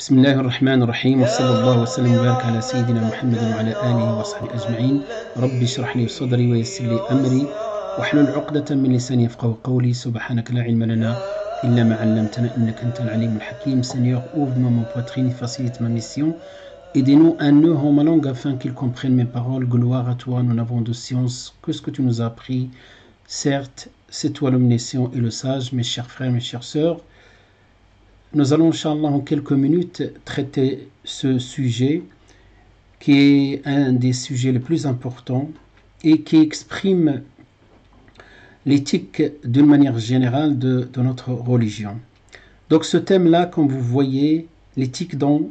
بسم الله الرحمن الرحيم وصلى الله وسلم وبارك على سيدنا محمد وعلى آله وصحبه أجمعين. ربي اشرح لي صدري ويسر لي أمري واحلل عقدة من لساني يفقهوا قولي. سبحانك لا علم لنا إلا ما علمتنا إنك أنت العليم الحكيم. Seigneur, ouvre-moi mon poitrine, facilite ma mission. Aidez-nous un nœud en ma langue afin qu'ils comprennent mes paroles. Gloire à toi, nous n'avons de science que ce que tu nous as appris. Certes, c'est toi l'omniscient et le sage, mes chers frères, mes chères sœurs. Nous allons, Inch'Allah, en quelques minutes traiter ce sujet qui est un des sujets les plus importants et qui exprime l'éthique d'une manière générale de notre religion. Donc ce thème-là, comme vous voyez, l'éthique dans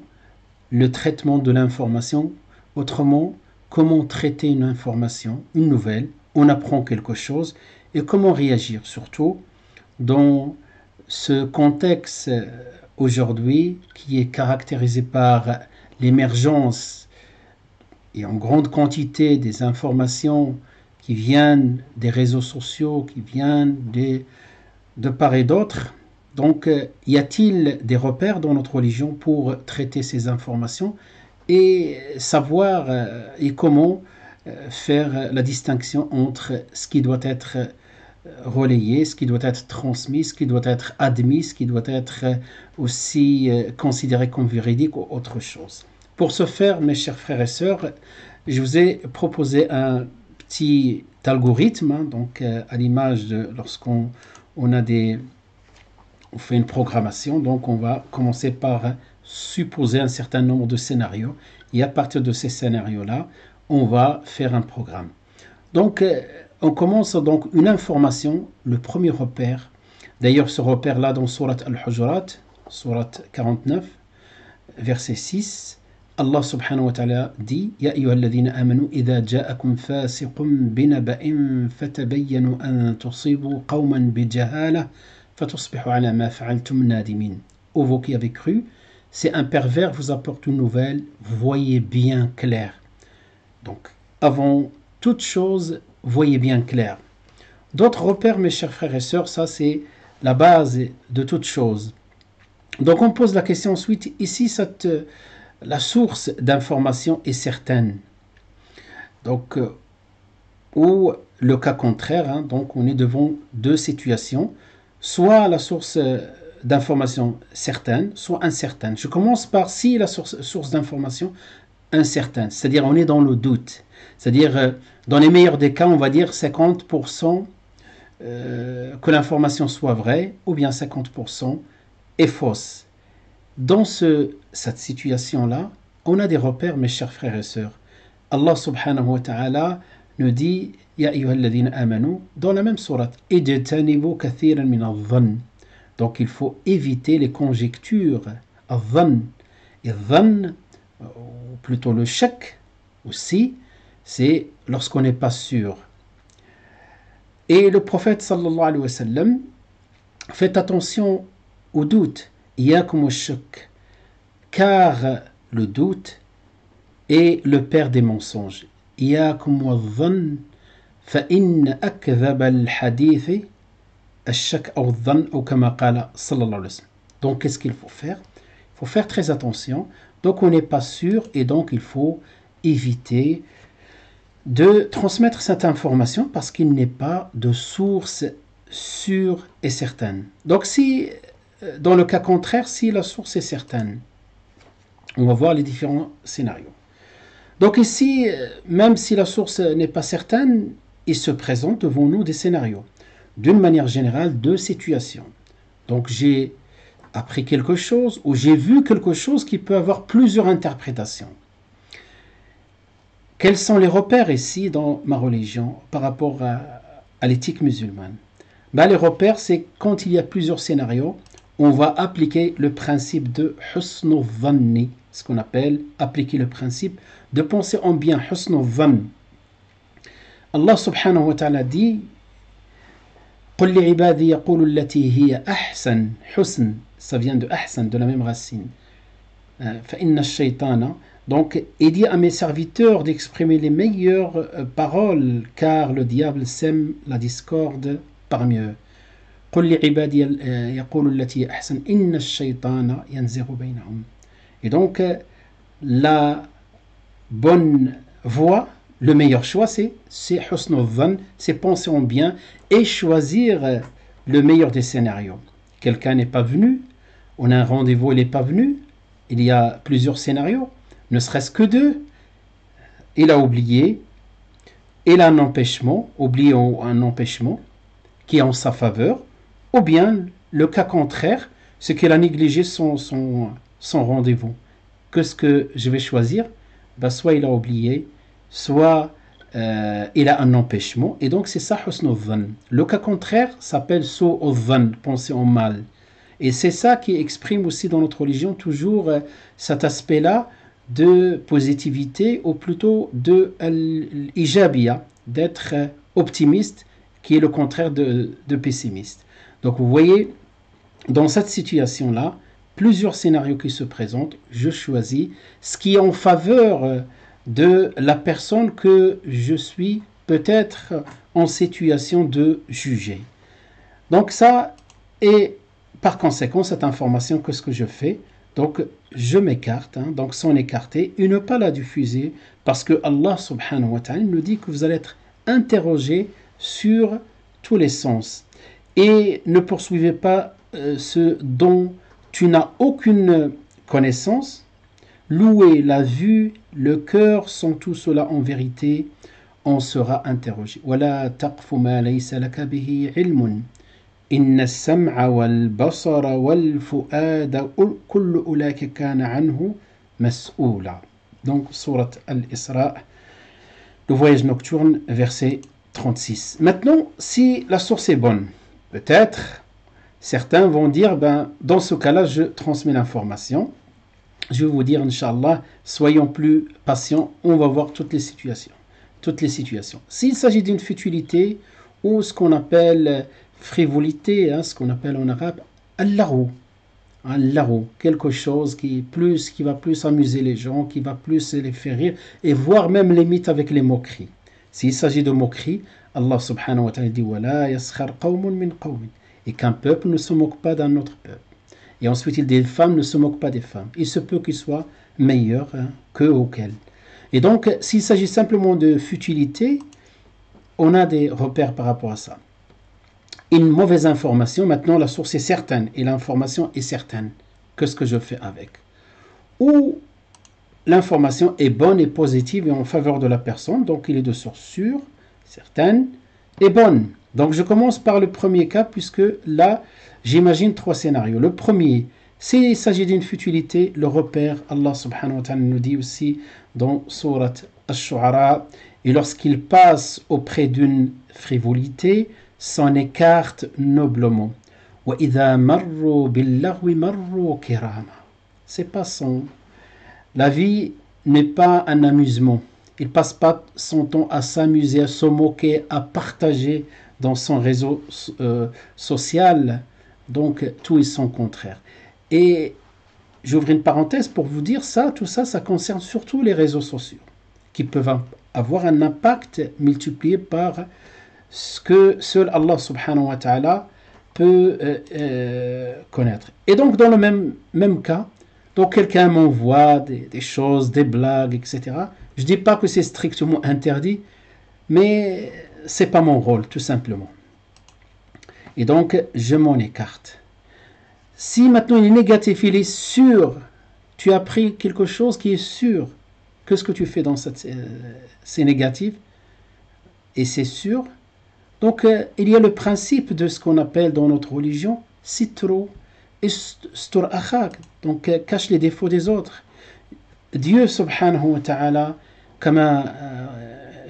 le traitement de l'information, autrement, comment traiter une information, une nouvelle, on apprend quelque chose et comment réagir, surtout dans ce contexte aujourd'hui qui est caractérisé par l'émergence et en grande quantité des informations qui viennent des réseaux sociaux, qui viennent de part et d'autre. Donc, y a-t-il des repères dans notre religion pour traiter ces informations et savoir et comment faire la distinction entre ce qui doit être relayé, ce qui doit être transmis, ce qui doit être admis, ce qui doit être aussi considéré comme véridique ou autre chose. Pour ce faire, mes chers frères et sœurs, je vous ai proposé un petit algorithme, donc à l'image de lorsqu'on on fait une programmation, donc on va commencer par supposer un certain nombre de scénarios et à partir de ces scénarios-là, on va faire un programme. Donc, on commence donc une information, le premier repère. D'ailleurs, ce repère-là dans Surat Al-Hujurat, Surat 49, verset 6, Allah subhanahu wa ta'ala dit Ya ayyuhalladhina amanu idha ja'akum fasiqun binaba'in fatabayyanu an tusibu qawman bijahalah fatusbihu ala ma fa'altum nadimin. Ô vous qui avez cru, c'est un pervers vous apporte une nouvelle, voyez bien clair. Donc, avant toute chose, voyez bien clair. D'autres repères, mes chers frères et sœurs, ça c'est la base de toute chose. Donc on pose la question ensuite, ici la source d'information est certaine. Donc, ou le cas contraire, donc on est devant deux situations, soit la source d'information certaine, soit incertaine. Je commence par si la source d'information incertaine, c'est-à-dire on est dans le doute. C'est-à-dire, dans les meilleurs des cas, on va dire 50% que l'information soit vraie, ou bien 50% est fausse. Dans cette situation-là, on a des repères, mes chers frères et sœurs. Allah subhanahu wa ta'ala nous dit Ya ayyuhalladhina amanu dans la même sourate Ijtanibu kathiran min adh-dhann. Donc il faut éviter les conjectures. Adh-dhann. Et dhann, ou plutôt le shak aussi, c'est lorsqu'on n'est pas sûr. Et le prophète sallallahu alayhi wa sallam fait attention au doute, iyakum ash-shak, car le doute est le père des mensonges. Iyakum wa-dhann fa inna akdhaba al-hadith ash-shak aw dhann ou kama qala sallallahu alayhi wa sallam. Donc qu'est-ce qu'il faut faire? Il faut faire très attention. Donc on n'est pas sûr et donc il faut éviter de transmettre cette information parce qu'il n'est pas de source sûre et certaine. Donc si, dans le cas contraire, si la source est certaine, on va voir les différents scénarios. Donc ici, même si la source n'est pas certaine, il se présente devant nous des scénarios. D'une manière générale, deux situations. Donc j'ai appris quelque chose ou j'ai vu quelque chose qui peut avoir plusieurs interprétations. Quels sont les repères ici dans ma religion par rapport à l'éthique musulmane? Les repères, c'est quand il y a plusieurs scénarios, on va appliquer le principe de husnu dhanni, ce qu'on appelle appliquer le principe de penser en bien, husnu dhann. Allah subhanahu wa ta'ala dit قل لعبادي يقولوا التي هي أحسن حسن, ça vient de ahsan, de la même racine. فإن الشيطان. Donc, il dit à mes serviteurs d'exprimer les meilleures paroles, car le diable sème la discorde parmi eux. قل لعبادي يقولوا التي أحسن إن الشيطان ينزغ بينهم. Et donc, la bonne voie, le meilleur choix, c'est husnul dhann, c'est penser en bien et choisir le meilleur des scénarios. Quelqu'un n'est pas venu, on a un rendez-vous, il n'est pas venu, il y a plusieurs scénarios, ne serait-ce que deux, il a oublié, il a un empêchement, oublié un empêchement qui est en sa faveur, ou bien le cas contraire, c'est qu'il a négligé son rendez-vous. Qu'est-ce que je vais choisir? Soit il a oublié, soit il a un empêchement, et donc c'est ça husnul dhann. Le cas contraire s'appelle su'u dhann, penser en mal. Et c'est ça qui exprime aussi dans notre religion toujours cet aspect-là de positivité, ou plutôt de l'ijabiyya, d'être optimiste, qui est le contraire de pessimiste. Donc vous voyez, dans cette situation-là, plusieurs scénarios qui se présentent, je choisis ce qui est en faveur de la personne que je suis peut-être en situation de juger. Donc ça, et par conséquent, cette information, qu'est-ce que je fais? Donc je m'écarte, donc s'en écarter et ne pas la diffuser, parce que Allah subhanahu wa ta'ala nous dit que vous allez être interrogé sur tous les sens. Et ne poursuivez pas ce dont tu n'as aucune connaissance. L'ouïe, la vue, le cœur sont tout cela en vérité. On sera interrogé. وَلَا تَقْفُ مَا لَيْسَ لَكَ بِهِ عِلْمٌ إِنَّ السَّمْعَ وَالْبَصَرَ وَالْفُؤَادَ كُلُّ أُولَئِكَ كَانَ عَنْهُ مَسْئُولًا. Donc, sourate Al-Isra, le voyage nocturne, verset 36. Maintenant, si la source est bonne, peut-être, certains vont dire, dans ce cas-là, je transmets l'information. Je vais vous dire, Inch'Allah, soyons plus patients, on va voir toutes les situations. S'il s'agit d'une futilité ou ce qu'on appelle frivolité, ce qu'on appelle en arabe al-larou, quelque chose qui va plus amuser les gens, qui va plus les faire rire, et voire même limite avec les moqueries. S'il s'agit de moqueries, Allah subhanahu wa ta'ala dit وَلَا يَسْخَرْ قَوْمٌ مِّنْ قَوْمٍ, et qu'un peuple ne se moque pas d'un autre peuple. Et ensuite, il dit des femmes ne se moquent pas des femmes. Il se peut qu'ils soient meilleurs qu'eux ou qu'elles. Et donc, s'il s'agit simplement de futilité, on a des repères par rapport à ça. Une mauvaise information, maintenant la source est certaine et l'information est certaine. Qu'est-ce que je fais avec? Ou l'information est bonne et positive et en faveur de la personne, donc il est de source sûre, certaine et bonne. Donc je commence par le premier cas, puisque là, j'imagine trois scénarios. Le premier, s'il s'agit d'une futilité, le repère, Allah subhanahu wa ta'ala nous dit aussi dans sourate Ash-Shu'ara, et lorsqu'il passe auprès d'une frivolité, s'en écarte noblement. وَإِذَا مَرُّوا بِاللَّغْوِ مَرُّوا كِرَامًا. C'est pas son. La vie n'est pas un amusement. Il passe pas son temps à s'amuser, à se moquer, à partager dans son réseau social. Donc tout est son contraire. Et j'ouvre une parenthèse pour vous dire tout ça, ça concerne surtout les réseaux sociaux, qui peuvent avoir un impact multiplié par ce que seul Allah subhanahu wa ta'ala peut connaître. Et donc dans le même cas, donc quelqu'un m'envoie des choses, des blagues, etc. Je ne dis pas que c'est strictement interdit, mais ce n'est pas mon rôle, tout simplement. Et donc, je m'en écarte. Si maintenant il est négatif, il est sûr, tu as pris quelque chose qui est sûr, qu'est-ce que tu fais dans c'est négatif, et c'est sûr. Donc, il y a le principe de ce qu'on appelle dans notre religion, sitru istur akhak, donc cache les défauts des autres. Dieu subhanahu wa ta'ala, comme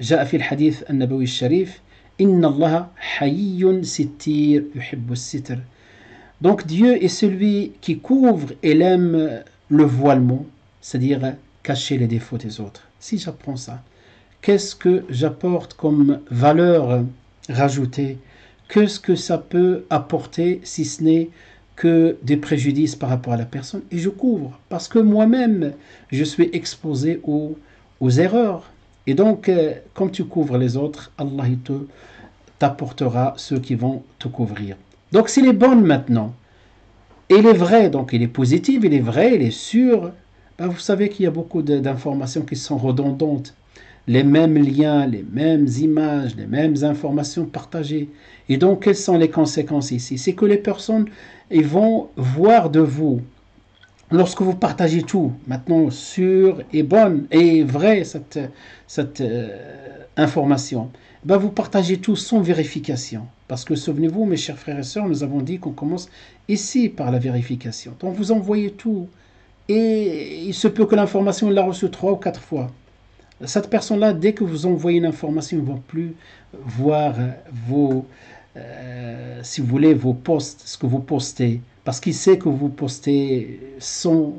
جاء في الحديث النبوي الشريف, إن الله حيي ستير يحب الستر. Donc Dieu est celui qui couvre et il aime le voilement, c'est-à-dire cacher les défauts des autres. Si j'apprends ça, qu'est-ce que j'apporte comme valeur rajoutée? Qu'est-ce que ça peut apporter si ce n'est que des préjudices par rapport à la personne? Et je couvre, parce que moi-même, je suis exposé aux erreurs. Et donc, comme tu couvres les autres, Allah t'apportera ceux qui vont te couvrir. Donc, s'il est bon maintenant, et il est vrai, donc il est positif, il est vrai, il est sûr, Ben, vous savez qu'il y a beaucoup d'informations qui sont redondantes. Les mêmes liens, les mêmes images, les mêmes informations partagées. Et donc, quelles sont les conséquences ici? C'est que les personnes ils vont voir de vous, lorsque vous partagez tout, maintenant sûr et bonne et vraie cette information, ben vous partagez tout sans vérification. Parce que souvenez-vous, mes chers frères et sœurs, nous avons dit qu'on commence ici par la vérification. Donc vous envoyez tout et il se peut que l'information l'a reçue 3 ou 4 fois. Cette personne-là, dès que vous envoyez une information, ne va plus voir vos, si vous voulez, vos posts, ce que vous postez, parce qu'il sait que vous postez sans,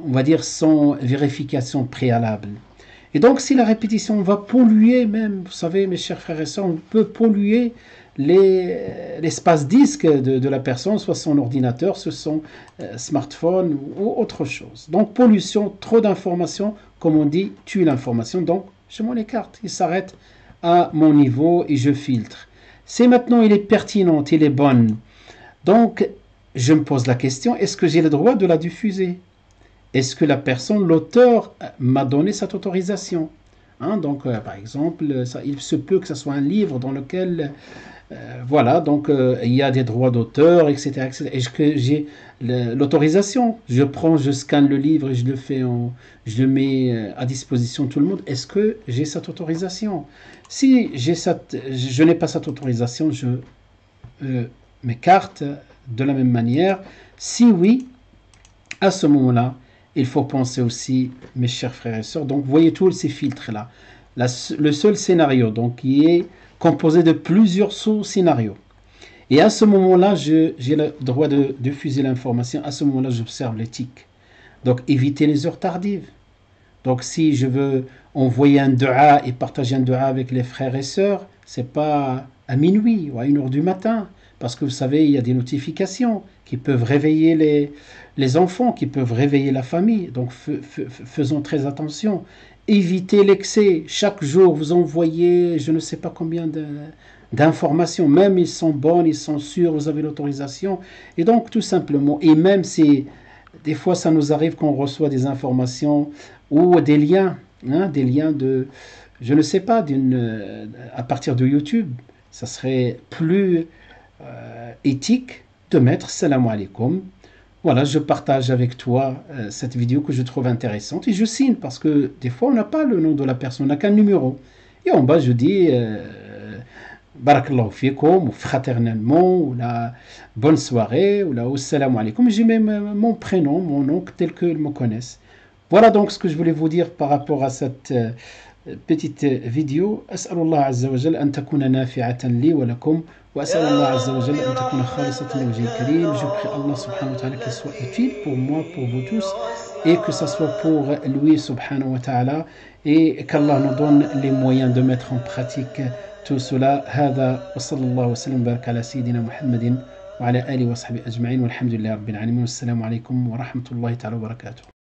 on va dire, sans vérification préalable. Et donc, si la répétition va polluer même, vous savez, mes chers frères et sœurs, on peut polluer l'espace disque de la personne, soit son ordinateur, soit son smartphone ou autre chose. Donc, pollution, trop d'informations, comme on dit, tue l'information. Donc, je m'en écarte, il s'arrête à mon niveau et je filtre. Si maintenant il est pertinente, il est bonne, donc je me pose la question, est-ce que j'ai le droit de la diffuser? Est-ce que la personne, l'auteur, m'a donné cette autorisation? Donc, par exemple, il se peut que ce soit un livre dans lequel, voilà, donc il y a des droits d'auteur, etc., etc. Est-ce que j'ai l'autorisation? Je scanne le livre et je le mets à disposition de tout le monde. Est-ce que j'ai cette autorisation? Si je n'ai pas cette autorisation, je m'écarte de la même manière. Si oui, à ce moment-là, il faut penser aussi, mes chers frères et sœurs, donc voyez tous ces filtres-là. Le seul scénario, donc, qui est composé de plusieurs sous-scénarios. Et à ce moment-là, j'ai le droit de diffuser l'information. À ce moment-là, j'observe l'éthique. Donc, éviter les heures tardives. Donc, si je veux envoyer un dua et partager un dua avec les frères et sœurs, c'est pas à minuit ou à 1h du matin. Parce que vous savez, il y a des notifications qui peuvent réveiller les enfants, qui peuvent réveiller la famille. Donc faisons très attention. Évitez l'excès. Chaque jour, vous envoyez je ne sais pas combien d'informations. Même ils sont bonnes, ils sont sûrs, vous avez l'autorisation. Et donc tout simplement, et même si des fois ça nous arrive qu'on reçoit des informations ou des liens de, je ne sais pas, à partir de YouTube, ça serait plus éthique de mettre salam alaikum. Voilà, je partage avec toi cette vidéo que je trouve intéressante et je signe parce que des fois on n'a pas le nom de la personne, on n'a qu'un numéro. Et en bas je dis barakallahu fikum ou fraternellement ou la bonne soirée ou la salam alaikum. J'ai même mon prénom, mon nom tel qu'ils me connaissent. Voilà donc ce que je voulais vous dire par rapport à cette petite vidéo. أسأل الله عز وجل أن تكون نافعة لي ولكم وأسأل الله عز وجل أن تكون خالصة لوجهه الكريم. Je prie Allah subhanahu wa ta'ala qu'elle soit utile pour moi, pour vous tous et que ça soit pour lui subhanahu wa ta'ala et qu'Allah nous donne les moyens de mettre en pratique tout cela. هذا وصلى الله وسلم وبارك على سيدنا محمد وعلى آله وصحبه أجمعين والحمد لله رب العالمين والسلام عليكم ورحمة الله تعالى وبركاته.